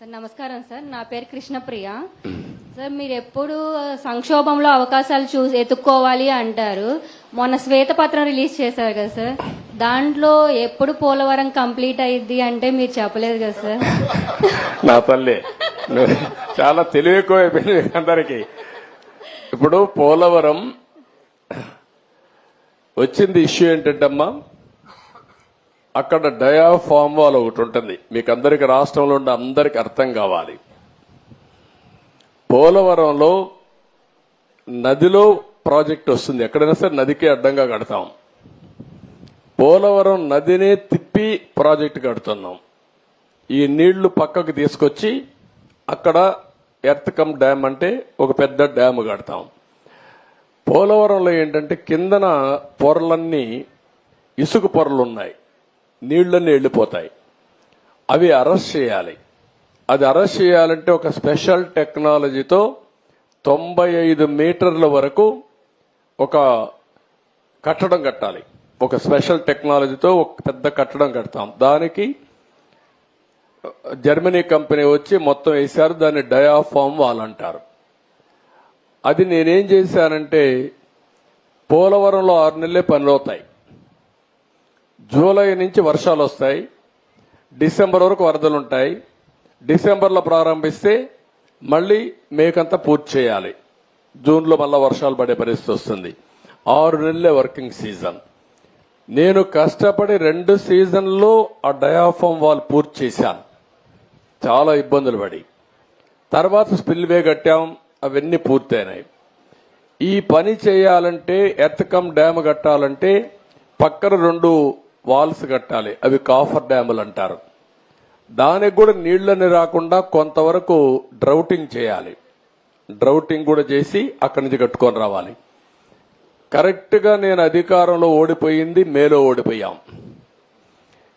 Sir నమస్కారం sir, నా పేరు కృష్ణప్రియ. సార్ మీరు ఎప్పుడు సంక్షోభంలో అవకాశాలు ఎత్తుక్కోవాలి అంటారు. మొన్న శ్వేతపత్రం రిలీజ్ చేశారు కదా సార్, దాంట్లో ఎప్పుడు పోలవరం కంప్లీట్ అయ్యిద్ది అంటే మీరు చెప్పలేదు కదా సార్. నా తల్లి చాలా తెలివి ఎక్కువైపోయింది అందరికి. ఇప్పుడు పోలవరం వచ్చింది ఇష్యూ ఏంటంటమ్మా, అక్కడ డయాఫామ్ వాల్ ఒకటి ఉంటుంది. మీకు అందరికి రాష్ట్రంలో ఉండే అందరికి అర్థం కావాలి. పోలవరంలో నదిలో ప్రాజెక్ట్ వస్తుంది, ఎక్కడైనా సరే నదికి అడ్డంగా కడతాం. పోలవరం నదినే తిప్పి ప్రాజెక్ట్ కడుతున్నాం. ఈ నీళ్లు పక్కకు తీసుకొచ్చి అక్కడ ఎర్త్ కమ్ డ్యామ్ అంటే ఒక పెద్ద డ్యామ్ కడతాం. పోలవరంలో ఏంటంటే కిందన పొరలన్నీ ఇసుక పొరలున్నాయి, నీళ్లన్నీ వెళ్లిపోతాయి. అవి అరెస్ట్ చేయాలి. అది అరెస్ట్ చేయాలంటే ఒక స్పెషల్ టెక్నాలజీతో 95 మీటర్ల వరకు ఒక కట్టడం కట్టాలి. ఒక స్పెషల్ టెక్నాలజీతో ఒక పెద్ద కట్టడం కడతాం. దానికి జర్మనీ కంపెనీ వచ్చి మొత్తం వేశారు. దాన్ని డయాఫామ్ వాల్ అంటారు. అది నేనేం చేశానంటే, పోలవరంలో 6 నెలలే పనులవుతాయి. జూలై నుంచి వర్షాలు వస్తాయి, డిసెంబర్ వరకు వరదలుంటాయి. డిసెంబర్లో ప్రారంభిస్తే మళ్లీ మేకంతా పూర్తి చేయాలి. జూన్లో మళ్ళా వర్షాలు పడే పరిస్థితి వస్తుంది. 6 నెలలే వర్కింగ్ సీజన్. నేను కష్టపడి 2 సీజన్లో ఆ డయాఫామ్ వాల్ పూర్తి చేశాను, చాలా ఇబ్బందులు పడి. తర్వాత స్పిల్వే కట్టాం, అవన్నీ పూర్తయినాయి. ఈ పని చేయాలంటే ఎర్త్ కమ్ డ్యామ్ కట్టాలంటే పక్కన 2 వాల్స్ కట్టాలి. అవి కాఫర్ డ్యాములు అంటారు. దానికి కూడా నీళ్లని రాకుండా కొంతవరకు డ్రౌటింగ్ చేయాలి. డ్రౌటింగ్ కూడా చేసి అక్కడి నుంచి కట్టుకొని రావాలి. కరెక్ట్ గా నేను అధికారంలో ఓడిపోయింది మేలో ఓడిపోయాం.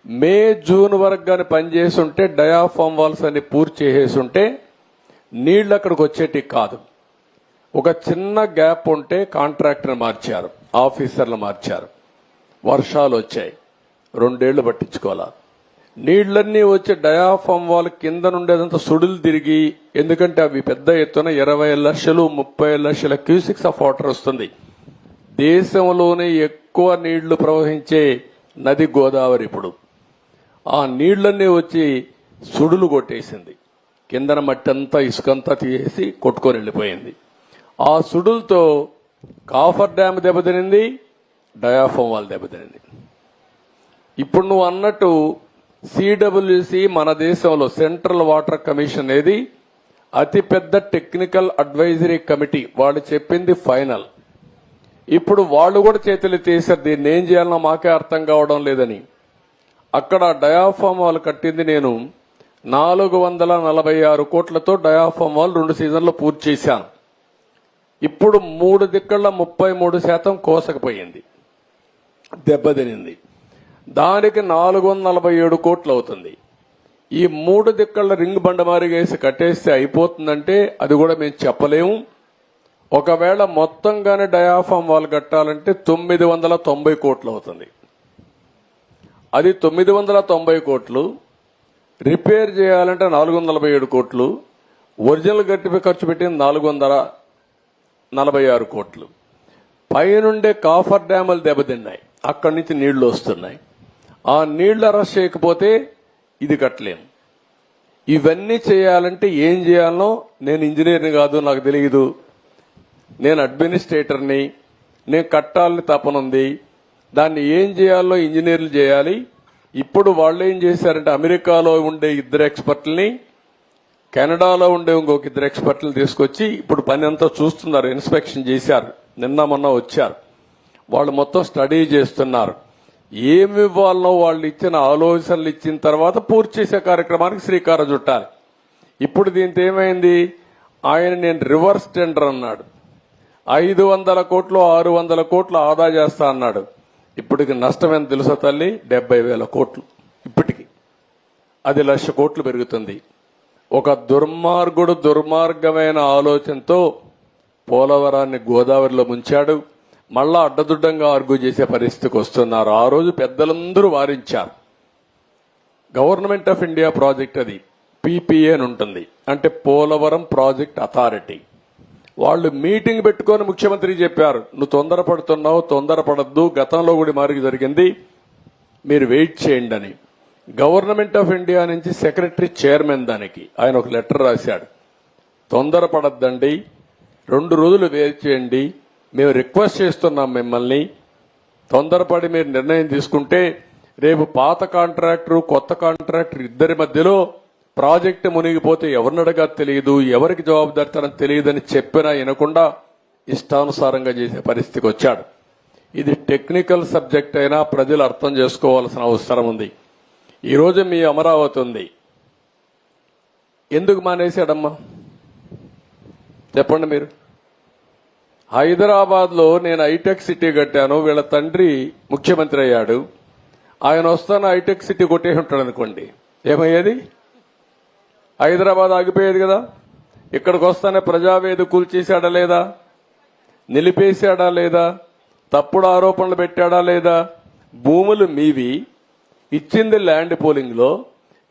మే జూన్ వరకు గాని పనిచేస్తుంటే డయాఫామ్ వాల్స్ అన్ని పూర్తి చేసేస్తుంటే నీళ్లు అక్కడికి వచ్చేటి కాదు. ఒక చిన్న గ్యాప్ ఉంటే కాంట్రాక్టర్ మార్చారు, ఆఫీసర్లు మార్చారు. వర్షాలు వచ్చాయి, 2 ఏళ్లు పట్టించుకోవాలా. నీళ్లన్నీ వచ్చి డయాఫామ్ వాల్ కింద నుండేదంతా సుడులు తిరిగి, ఎందుకంటే అవి పెద్ద ఎత్తున 20 లక్షలు 30 లక్షల క్యూసిక్స్ ఆఫ్ వాటర్ వస్తుంది. దేశంలోనే ఎక్కువ నీళ్లు ప్రవహించే నది గోదావరి. ఇప్పుడు ఆ నీళ్లన్నీ వచ్చి సుడులు కొట్టేసింది. కిందన మట్టి అంతా ఇసుకంతా తీసేసి కొట్టుకొని వెళ్ళిపోయింది. ఆ సుడులతో కాఫర్ డ్యామ్ దెబ్బతినింది, డయాఫామ్ వాల్ దెబ్బతినింది. ఇప్పుడు నువ్వు అన్నట్టు సిడబ్ల్యూసి మన దేశంలో సెంట్రల్ వాటర్ కమిషన్ అనేది అతిపెద్ద టెక్నికల్ అడ్వైజరీ కమిటీ. వాళ్ళు చెప్పింది ఫైనల్. ఇప్పుడు వాళ్ళు కూడా చేతులు తీశారు. దీన్ని ఏం చేయాలన్నా మాకే అర్థం కావడం లేదని. అక్కడ డయాఫామ్ వాల్ కట్టింది నేను 446 కోట్లతో డయాఫామ్ వాల్ 2 సీజన్లో పూర్తి చేశాను. ఇప్పుడు 3 దిక్కల 33% కోసకపోయింది, దెబ్బతినింది. దానికి 447 కోట్లు అవుతుంది. ఈ 3 దిక్కల రింగ్ బండమారిగేసి కట్టేస్తే అయిపోతుందంటే అది కూడా మేము చెప్పలేము. ఒకవేళ మొత్తంగానే డయాఫామ్ వాల్ కట్టాలంటే 990 కోట్లు అవుతుంది. అది 990 కోట్లు. రిపేర్ చేయాలంటే 447 కోట్లు. ఒరిజినల్ గట్టిపై ఖర్చు పెట్టింది 446 కోట్లు. పైనుండే కాఫర్ డ్యాములు దెబ్బతిన్నాయి, అక్కడి నుంచి నీళ్లు వస్తున్నాయి. ఆ నీళ్లు అరెస్ట్ చేయకపోతే ఇది కట్టలేము. ఇవన్నీ చేయాలంటే ఏం చేయాలనో, నేను ఇంజనీర్ని కాదు, నాకు తెలియదు. నేను అడ్మినిస్ట్రేటర్ని, నేను కట్టాలని తపనుంది. దాన్ని ఏం చేయాలో ఇంజనీర్లు చేయాలి. ఇప్పుడు వాళ్ళు ఏం చేశారంటే అమెరికాలో ఉండే 2 ఎక్స్పర్ట్లని, కెనడాలో ఉండే ఇంకొక 2 ఎక్స్పర్ట్లను తీసుకొచ్చి ఇప్పుడు పని అంతా చూస్తున్నారు. ఇన్స్పెక్షన్ చేశారు, నిన్న మొన్న వచ్చారు. వాళ్ళు మొత్తం స్టడీ చేస్తున్నారు. ఏమి ఇవ్వాలనో వాళ్ళు ఇచ్చిన ఆలోచనలు ఇచ్చిన తర్వాత పూర్తి చేసే కార్యక్రమానికి శ్రీకారం చుట్టాలి. ఇప్పుడు దీంతో ఏమైంది, ఆయన నేను రివర్స్ టెండర్ అన్నాడు. 500 కోట్లు 600 కోట్లు ఆదా చేస్తా అన్నాడు. ఇప్పటికి నష్టం ఎంత తెలుసా తల్లి, 70,000 కోట్లు. ఇప్పటికి అది 1,00,000 కోట్లు పెరుగుతుంది. ఒక దుర్మార్గమైన ఆలోచనతో పోలవరాన్ని గోదావరిలో ముంచాడు. మళ్ళా అడ్డదుడ్డంగా ఆర్గ్యూ చేసే పరిస్థితికి వస్తున్నారు. ఆ రోజు పెద్దలందరూ వారించారు. గవర్నమెంట్ ఆఫ్ ఇండియా ప్రాజెక్ట్ అది. పీపీఏ అని ఉంటుంది, అంటే పోలవరం ప్రాజెక్ట్ అథారిటీ. వాళ్ళు మీటింగ్ పెట్టుకొని ముఖ్యమంత్రి చెప్పారు, నువ్వు తొందరపడుతున్నావు, తొందరపడద్దు, గతంలో కూడా మారికి జరిగింది, మీరు వెయిట్ చేయండి అని. గవర్నమెంట్ ఆఫ్ ఇండియా నుంచి సెక్రటరీ చైర్మన్ దానికి ఆయన ఒక లెటర్ రాశాడు, తొందరపడద్దండి, 2 రోజులు వెయిట్ చేయండి, మేము రిక్వెస్ట్ చేస్తున్నాం మిమ్మల్ని, తొందరపడి మీరు నిర్ణయం తీసుకుంటే రేపు పాత కాంట్రాక్టర్ కొత్త కాంట్రాక్టర్ ఇద్దరి మధ్యలో ప్రాజెక్టు మునిగిపోతే ఎవరిని అడగా తెలియదు, ఎవరికి జవాబుదారితనం తెలియదని చెప్పినా వినకుండా ఇష్టానుసారంగా చేసే పరిస్థితికి వచ్చాడు. ఇది టెక్నికల్ సబ్జెక్ట్ అయినా ప్రజలు అర్థం చేసుకోవాల్సిన అవసరం ఉంది. ఈరోజు మీ అమరావతి ఉంది, ఎందుకు మానేశాడమ్మా చెప్పండి మీరు? హైదరాబాద్ లో నేను హైటెక్ సిటీ కట్టాను, వీళ్ళ తండ్రి ముఖ్యమంత్రి అయ్యాడు, ఆయన వస్తాను హైటెక్ సిటీ కొట్టేసి ఉంటాడు అనుకోండి, ఏమయ్యేది? హైదరాబాద్ ఆగిపోయేది కదా. ఇక్కడికి వస్తానే ప్రజావేది కూల్చేశాడా లేదా, నిలిపేశాడా లేదా, తప్పుడు ఆరోపణలు పెట్టాడా లేదా? భూములు మీవి, ఇచ్చింది ల్యాండ్ పోలింగ్ లో,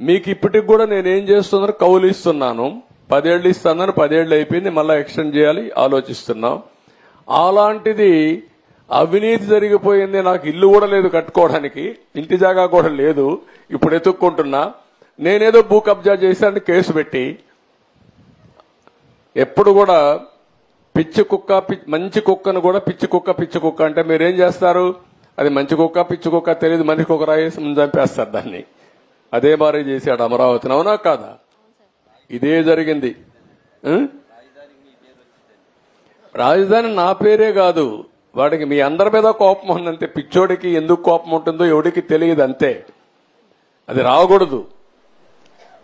మీకు ఇప్పటికి కూడా నేనేం చేస్తున్నాను, కౌలు ఇస్తున్నాను, 10 ఏళ్ళు ఇస్తానని 10 ఏళ్ళు అయిపోయింది, మళ్ళా ఎక్స్టెండ్ చేయాలి ఆలోచిస్తున్నాం. అలాంటిది అవినీతి జరిగిపోయింది, నాకు ఇల్లు కూడా లేదు కట్టుకోవడానికి, ఇంటి జాగా కూడా లేదు, ఇప్పుడు ఎత్తుక్కుంటున్నా, నేనేదో భూ కబ్జా చేశానని కేసు పెట్టి, ఎప్పుడు కూడా పిచ్చి కుక్క మంచి కుక్కను కూడా పిచ్చి కుక్క అంటే మీరేం చేస్తారు? అది మంచి కుక్క పిచ్చి కుక్క తెలియదు, మనిషి కుక్క రాయేసి ముందు చంపేస్తారు దాన్ని. అదే మారే చేశాడు అమరావతిని, అవునా కాదా? ఇదే జరిగింది. రాజధాని నా పేరే కాదు, వాడికి మీ అందరి మీద కోపం ఉందంతే. పిచ్చోడికి ఎందుకు కోపం ఉంటుందో ఎవడికి తెలియదు, అంతే. అది రాకూడదు.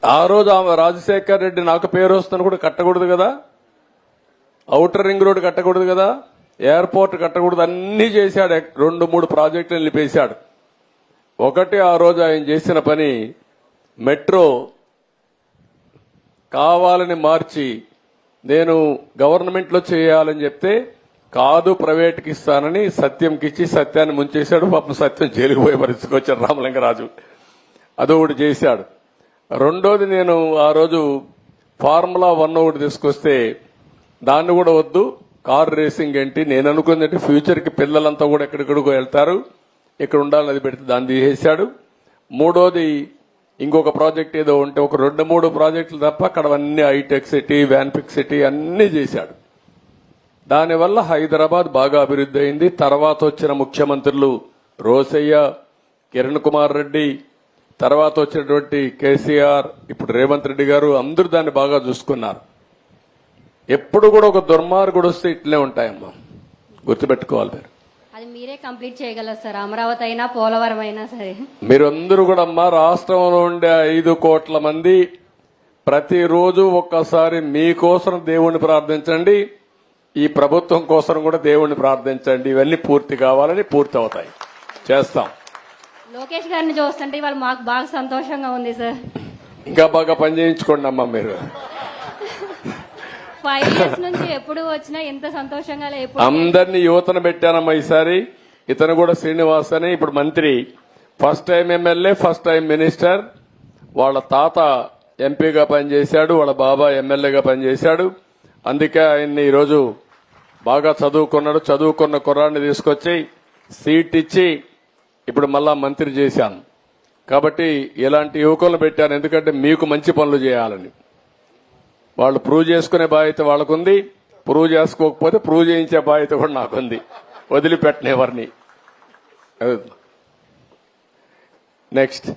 ఆ రోజు రాజశేఖర్ రెడ్డి నాకు పేరు వస్తుందని కూడా కట్టకూడదు కదా, ఔటర్ రింగ్ రోడ్ కట్టకూడదు కదా, ఎయిర్పోర్ట్ కట్టకూడదు, అన్ని చేశాడు. 2-3 ప్రాజెక్టులు నిలిపేశాడు. ఒకటి ఆ రోజు ఆయన చేసిన పని, మెట్రో కావాలని మార్చి నేను గవర్నమెంట్ లో చేయాలని చెప్తే కాదు ప్రైవేట్కి ఇస్తానని సత్యంకి ఇచ్చి సత్యాన్ని ముంచేశాడు. పాపం సత్యం జైలుకు పోయే పరిస్థితికి వచ్చాడు రామలింగరాజు. అదొకటి చేశాడు. రెండోది, నేను ఆ రోజు ఫార్ములా 1 ఒకటి తీసుకొస్తే దాన్ని కూడా వద్దు, కార్ రేసింగ్ ఏంటి, నేను అనుకుందంటే ఫ్యూచర్ కి పిల్లలంతా కూడా ఎక్కడికడికో వెళ్తారు, ఇక్కడ ఉండాలని అది పెడితే దాన్ని తీసేశాడు. మూడోది, ఇంకొక ప్రాజెక్ట్ ఏదో ఉంటే ఒక 2-3 ప్రాజెక్టులు తప్ప అక్కడ అన్ని హైటెక్ సిటీ, వ్యాన్పిక్ సిటీ అన్ని చేశాడు. దానివల్ల హైదరాబాద్ బాగా అభివృద్ధి అయింది. తర్వాత వచ్చిన ముఖ్యమంత్రులు రోసయ్య, కిరణ్ కుమార్ రెడ్డి, తర్వాత వచ్చినటువంటి కేసీఆర్, ఇప్పుడు రేవంత్ రెడ్డి గారు, అందరూ దాన్ని బాగా చూసుకున్నారు. ఎప్పుడు కూడా ఒక దుర్మార్గుడు వస్తే ఇట్లే ఉంటాయమ్మా, గుర్తుపెట్టుకోవాలి మీరు. అది మీరే కంప్లీట్ చేయగలరు సార్, అమరావతి అయినా పోలవరం అయినా సరే. మీరందరూ కూడా అమ్మా, రాష్ట్రంలో ఉండే 5 కోట్ల మంది ప్రతిరోజు ఒక్కసారి మీకోసం దేవుణ్ణి ప్రార్థించండి, ఈ ప్రభుత్వం కోసం కూడా దేవుణ్ణి ప్రార్థించండి. ఇవన్నీ పూర్తి కావాలని, పూర్తి అవుతాయి, చేస్తాం. లోకేష్ గారిని చూస్తుంటే ఇవాళ మాకు బాగా సంతోషంగా ఉంది సార్. ఇంకా బాగా పని చేయించుకోండి అమ్మా మీరు. 5 years నుంచి ఎప్పుడు వచ్చినా ఎంత సంతోషంగా అందరినీ యువతను పెట్టానమ్మా ఈసారి. ఇతను కూడా శ్రీనివాస్ అని ఇప్పుడు మంత్రి, first time MLA, first time minister. వాళ్ళ తాత ఎంపీగా పనిచేశాడు, వాళ్ళ బాబా ఎమ్మెల్యేగా పనిచేశాడు. అందుకే ఆయన్ని ఈరోజు బాగా చదువుకున్నాడు. చదువుకున్న కుర్రాన్ని తీసుకొచ్చి సీట్ ఇచ్చి ఇప్పుడు మళ్ళా మంత్రి చేశాను. కాబట్టి ఇలాంటి యువకులను పెట్టాను, ఎందుకంటే మీకు మంచి పనులు చేయాలని. వాళ్ళు ప్రూవ్ చేసుకునే బాధ్యత వాళ్ళకుంది, ప్రూవ్ చేసుకోకపోతే ప్రూవ్ చేయించే బాధ్యత కూడా నాకుంది, వదిలిపెట్టనేవారిని. నెక్స్ట్